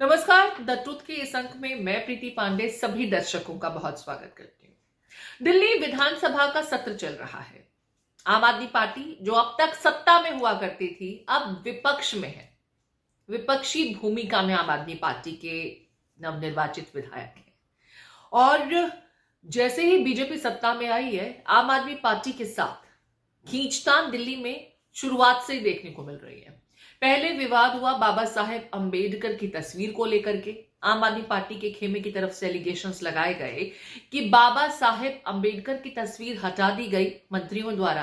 नमस्कार, the truth के इस अंक में मैं प्रीति पांडे सभी दर्शकों का बहुत स्वागत करती हूँ। दिल्ली विधानसभा का सत्र चल रहा है। आम आदमी पार्टी जो अब तक सत्ता में हुआ करती थी, अब विपक्ष में है। विपक्षी भूमिका में आम आदमी पार्टी के नवनिर्वाचित विधायक हैं और जैसे ही बीजेपी सत्ता में आई है, आम आदमी पार्टी के साथ खींचतान दिल्ली में शुरुआत से ही देखने को मिल रही है। पहले विवाद हुआ बाबा साहेब अंबेडकर की तस्वीर को लेकर के। आम आदमी पार्टी के खेमे की तरफ से एलिगेशंस लगाए गए कि बाबा साहेब अंबेडकर की तस्वीर हटा दी गई मंत्रियों द्वारा,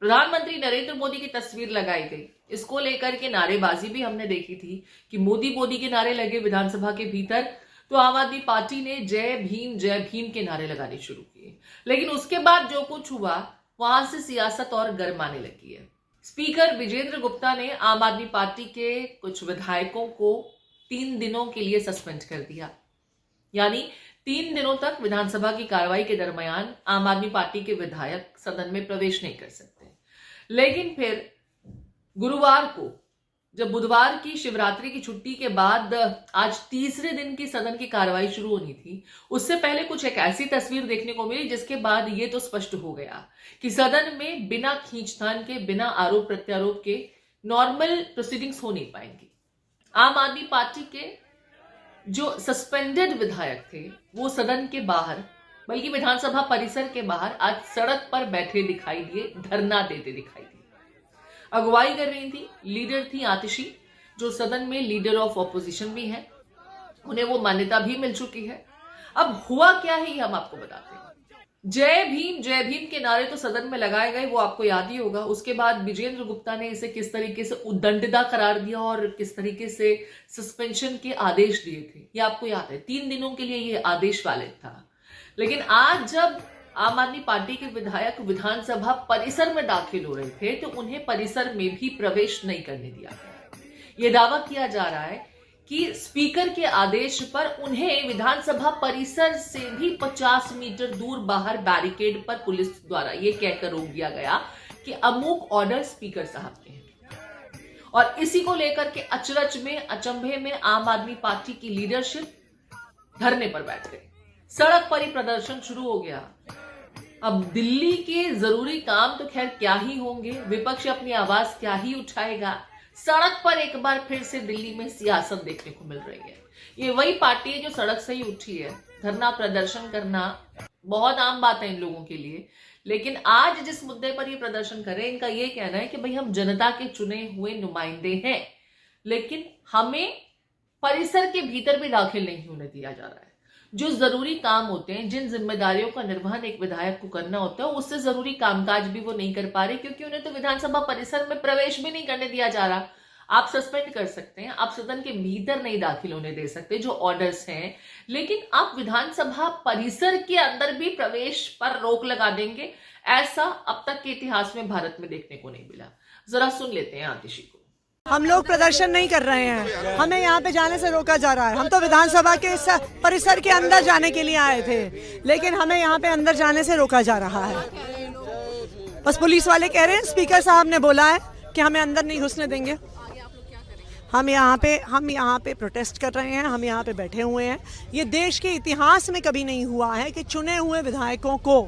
प्रधानमंत्री नरेंद्र मोदी की तस्वीर लगाई गई। इसको लेकर के नारेबाजी भी हमने देखी थी कि मोदी मोदी के नारे लगे विधानसभा के भीतर, तो आम आदमी पार्टी ने जय भीम के नारे लगाने शुरू किए। लेकिन उसके बाद जो कुछ हुआ, वहां से सियासत और गर्माने लगी है। स्पीकर विजेंद्र गुप्ता ने आम आदमी पार्टी के कुछ विधायकों को 3 दिनों के लिए सस्पेंड कर दिया। यानी 3 दिनों तक विधानसभा की कार्रवाई के दरमियान आम आदमी पार्टी के विधायक सदन में प्रवेश नहीं कर सकते। लेकिन फिर गुरुवार को, जब बुधवार की शिवरात्रि की छुट्टी के बाद आज तीसरे दिन की सदन की कार्रवाई शुरू होनी थी, उससे पहले कुछ एक ऐसी तस्वीर देखने को मिली जिसके बाद ये तो स्पष्ट हो गया कि सदन में बिना खींचतान के, बिना आरोप प्रत्यारोप के नॉर्मल प्रोसीडिंग्स हो नहीं पाएंगी। आम आदमी पार्टी के जो सस्पेंडेड विधायक थे वो सदन के बाहर, बल्कि विधानसभा परिसर के बाहर आज सड़क पर बैठे दिखाई दिए, धरना देते दिखाई दिए। अगुवाई कर रही थी, लीडर थी आतिशी, जो सदन में लीडर ऑफ ऑपोजिशन भी है, उन्हें वो मान्यता भी मिल चुकी है। अब हुआ क्या है ये हम आपको बताते हैं। जय भीम के नारे तो सदन में लगाए गए, वो आपको याद ही होगा। उसके बाद विजेंद्र गुप्ता ने इसे किस तरीके से उद्दंडता करार दिया और किस तरीके से सस्पेंशन के आदेश दिए थे, ये आपको याद है। 3 दिनों के लिए ये आदेश वैलिड था। लेकिन आज जब आम आदमी पार्टी के विधायक विधानसभा परिसर में दाखिल हो रहे थे, तो उन्हें परिसर में भी प्रवेश नहीं करने दिया गया। यह दावा किया जा रहा है कि स्पीकर के आदेश पर उन्हें विधानसभा परिसर से भी 50 मीटर दूर बाहर बैरिकेड पर पुलिस द्वारा यह कहकर रोक दिया गया कि अमुक ऑर्डर स्पीकर साहब के हैं। और इसी को लेकर के अचरज में, अचंभे में आम आदमी पार्टी की लीडरशिप धरने पर बैठ गई। सड़क पर ही प्रदर्शन शुरू हो गया। अब दिल्ली के जरूरी काम तो खैर क्या ही होंगे, विपक्ष अपनी आवाज क्या ही उठाएगा। सड़क पर एक बार फिर से दिल्ली में सियासत देखने को मिल रही है। ये वही पार्टी है जो सड़क से ही उठी है। धरना प्रदर्शन करना बहुत आम बात है इन लोगों के लिए। लेकिन आज जिस मुद्दे पर ये प्रदर्शन करें, इनका ये कहना है कि भाई हम जनता के चुने हुए नुमाइंदे हैं, लेकिन हमें परिसर के भीतर भी दाखिल नहीं होने दिया जा रहा है। जो जरूरी काम होते हैं, जिन जिम्मेदारियों का निर्वहन एक विधायक को करना होता है, उससे जरूरी कामकाज भी वो नहीं कर पा रहे, क्योंकि उन्हें तो विधानसभा परिसर में प्रवेश भी नहीं करने दिया जा रहा। आप सस्पेंड कर सकते हैं, आप सदन के भीतर नहीं दाखिल होने दे सकते, जो ऑर्डर्स हैं, लेकिन आप विधानसभा परिसर के अंदर भी प्रवेश पर रोक लगा देंगे। ऐसा अब तक के इतिहास में भारत में देखने को नहीं मिला। जरा सुन लेते हैं आतिशी को। हम लोग प्रदर्शन नहीं कर रहे हैं, हमें यहाँ पे जाने से रोका जा रहा है। हम तो विधानसभा के परिसर के अंदर जाने के लिए आए थे, लेकिन हमें यहाँ पे अंदर जाने से रोका जा रहा है। बस पुलिस वाले कह रहे हैं, स्पीकर साहब ने बोला है कि हमें अंदर नहीं घुसने देंगे। हम यहाँ पे प्रोटेस्ट कर रहे हैं, हम यहाँ पे बैठे हुए हैं। ये देश के इतिहास में कभी नहीं हुआ है कि चुने हुए विधायकों को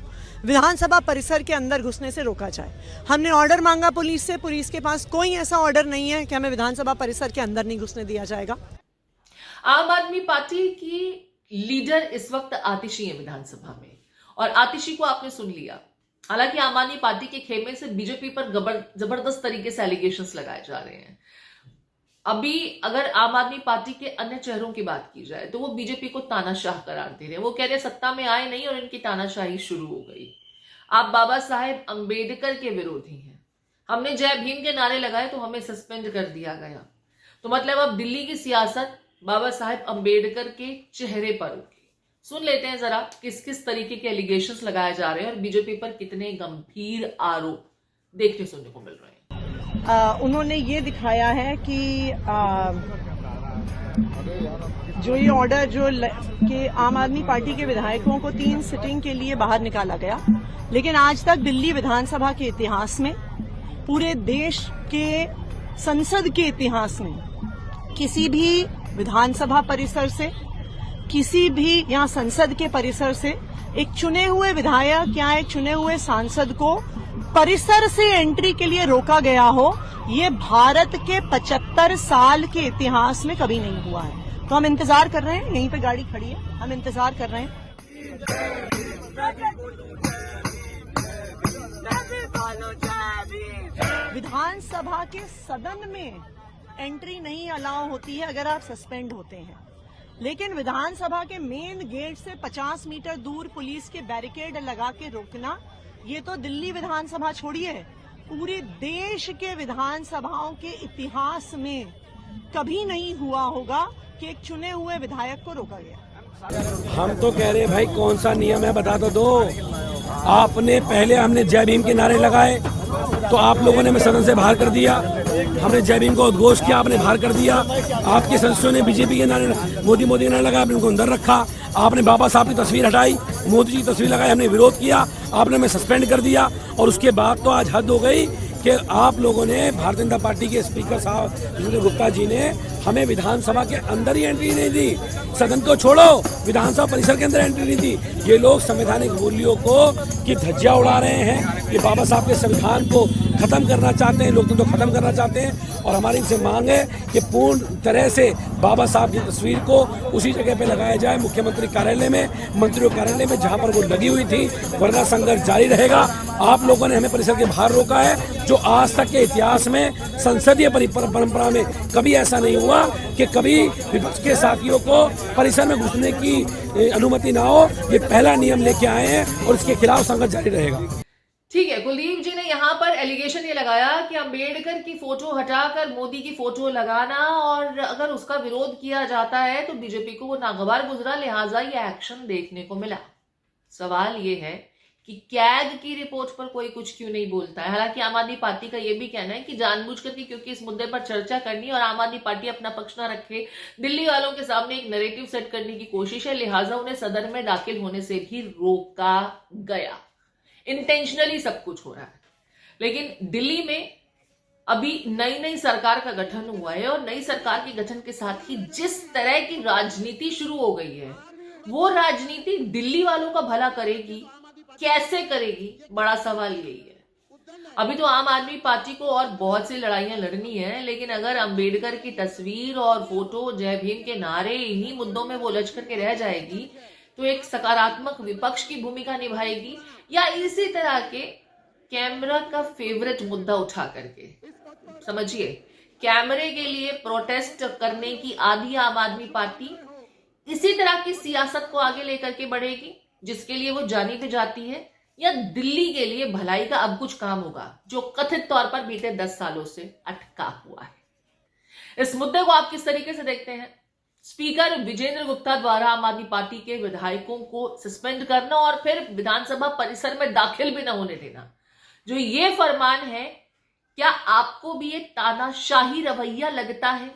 विधानसभा परिसर के अंदर घुसने से रोका जाए। हमने ऑर्डर मांगा पुलिस से, पुलिस के पास कोई ऐसा ऑर्डर नहीं है कि हमें विधानसभा परिसर के अंदर नहीं घुसने दिया जाएगा। आम आदमी पार्टी की लीडर इस वक्त आतिशी है विधानसभा में, और आतिशी को आपने सुन लिया। हालांकि आम आदमी पार्टी के खेमे से बीजेपी पर जबरदस्त तरीके से एलिगेशंस लगाए जा रहे हैं। अभी अगर आम आदमी पार्टी के अन्य चेहरों की बात की जाए तो वो बीजेपी को तानाशाह करार दे रहे हैं। वो कह रहे सत्ता में आए नहीं और इनकी तानाशाही शुरू हो गई। आप बाबा साहेब अंबेडकर के विरोधी हैं, हमने जय भीम के नारे लगाए तो हमें सस्पेंड कर दिया गया। तो मतलब अब दिल्ली की सियासत बाबा साहेब अंबेडकर के चेहरे पर होगी। सुन लेते हैं जरा किस किस तरीके के एलिगेशंस लगाए जा रहे हैं और बीजेपी पर कितने गंभीर आरोप देखने सुनने को मिल रहे हैं। उन्होंने ये दिखाया है कि जो ये ऑर्डर कि आम आदमी पार्टी के विधायकों को 3 सिटिंग के लिए बाहर निकाला गया, लेकिन आज तक दिल्ली विधानसभा के इतिहास में, पूरे देश के संसद के इतिहास में किसी भी विधानसभा परिसर से, किसी भी यहाँ संसद के परिसर से एक चुने हुए विधायक या एक चुने हुए सांसद को परिसर से एंट्री के लिए रोका गया हो, ये भारत के 75 साल के इतिहास में कभी नहीं हुआ है। तो हम इंतजार कर रहे हैं, यहीं पे गाड़ी खड़ी है, हम इंतजार कर रहे हैं। विधानसभा के सदन में एंट्री नहीं अलाउ होती है अगर आप सस्पेंड होते हैं, लेकिन विधानसभा के मेन गेट से 50 मीटर दूर पुलिस के बैरिकेड लगा के रोकना, ये तो दिल्ली विधानसभा छोड़िए, पूरे देश के विधानसभाओं के इतिहास में कभी नहीं हुआ होगा कि एक चुने हुए विधायक को रोका गया। हम तो कह रहे हैं भाई कौन सा नियम है बता तो दो। आपने पहले हमने जय भीम के नारे लगाए तो आप लोगों ने हमें सदन से बाहर कर दिया, हमने जय भीम को उद्घोष किया, आपने बाहर कर दिया। आपके सदस्यों ने बीजेपी के नारे मोदी के नारे लगाए, आपने उनको अंदर रखा। आपने बाबा साहब की तस्वीर हटाई, मोदी जी की तस्वीर लगाई, हमने विरोध किया, आपने हमें सस्पेंड कर दिया। और उसके बाद तो आज हद हो गई कि आप लोगों ने, भारतीय जनता पार्टी के स्पीकर साहब विजेंद्र गुप्ता जी ने हमें विधानसभा के अंदर ही एंट्री नहीं दी। सदन को छोड़ो, विधानसभा परिसर के अंदर एंट्री नहीं दी। ये लोग संवैधानिक मूल्यों को की धज्जियां उड़ा रहे हैं, ये बाबा साहब के संविधान को खत्म करना चाहते हैं, लोकतंत्र को खत्म करना चाहते हैं। और हमारी इनसे मांग है कि पूर्ण तरह से बाबा साहब की तस्वीर को उसी जगह पे लगाया जाए, मुख्यमंत्री कार्यालय में, मंत्रियों कार्यालय में, जहां पर वो लगी हुई थी, वरना संघर्ष जारी रहेगा। आप लोगों ने हमें परिसर के बाहर रोका है, जो आज तक के इतिहास में, संसदीय परंपरा में कभी ऐसा नहीं हुआ कि कभी विपक्ष के साथियों को परिसर में घुसने की अनुमति ना हो। ये पहला नियम लेके आए हैं और इसके खिलाफ संघर्ष जारी रहेगा। ठीक है, कुलदीप जी ने यहाँ पर एलिगेशन ये लगाया कि अंबेडकर की फोटो हटाकर मोदी की फोटो लगाना, और अगर उसका विरोध किया जाता है तो बीजेपी को वो नागवार गुजरा, लिहाजा ये एक्शन देखने को मिला। सवाल ये है कि कैग की रिपोर्ट पर कोई कुछ क्यों नहीं बोलता है। हालांकि आम आदमी पार्टी का ये भी कहना है कि जानबूझकर के, क्योंकि इस मुद्दे पर चर्चा करनी और आम आदमी पार्टी अपना पक्ष ना रखे, दिल्ली वालों के सामने एक नैरेटिव सेट करने की कोशिश है, लिहाजा उन्हें सदन में दाखिल होने से भी रोका गया। इंटेंशनली सब कुछ हो रहा है। लेकिन दिल्ली में अभी नई नई सरकार का गठन हुआ है और नई सरकार के गठन के साथ ही जिस तरह की राजनीति शुरू हो गई है, वो राजनीति दिल्ली वालों का भला करेगी, कैसे करेगी, बड़ा सवाल यही है। अभी तो आम आदमी पार्टी को और बहुत सी लड़ाइयां लड़नी है, लेकिन अगर अंबेडकर की तस्वीर और फोटो, जय भीम के नारे, इन्हीं मुद्दों में वो उलझ करके रह जाएगी, तो एक सकारात्मक विपक्ष की भूमिका निभाएगी या इसी तरह के कैमरा का फेवरेट मुद्दा उठा करके, समझिए, कैमरे के लिए प्रोटेस्ट करने की आधी आम आदमी पार्टी इसी तरह की सियासत को आगे लेकर के बढ़ेगी जिसके लिए वो जानी भी जाती है, या दिल्ली के लिए भलाई का अब कुछ काम होगा जो कथित तौर पर बीते 10 सालों से अटका हुआ है। इस मुद्दे को आप किस तरीके से देखते हैं? स्पीकर विजेंद्र गुप्ता द्वारा आम आदमी पार्टी के विधायकों को सस्पेंड करना और फिर विधानसभा परिसर में दाखिल भी न होने देना, जो ये फरमान है, क्या आपको भी ये तानाशाही रवैया लगता है?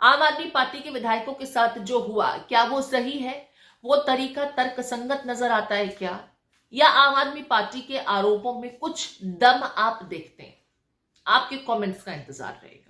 आम आदमी पार्टी के विधायकों के साथ जो हुआ, क्या वो सही है? वो तरीका तर्कसंगत नजर आता है क्या? या आम आदमी पार्टी के आरोपों में कुछ दम आप देखते हैं? आपके कमेंट्स का इंतजार रहेगा।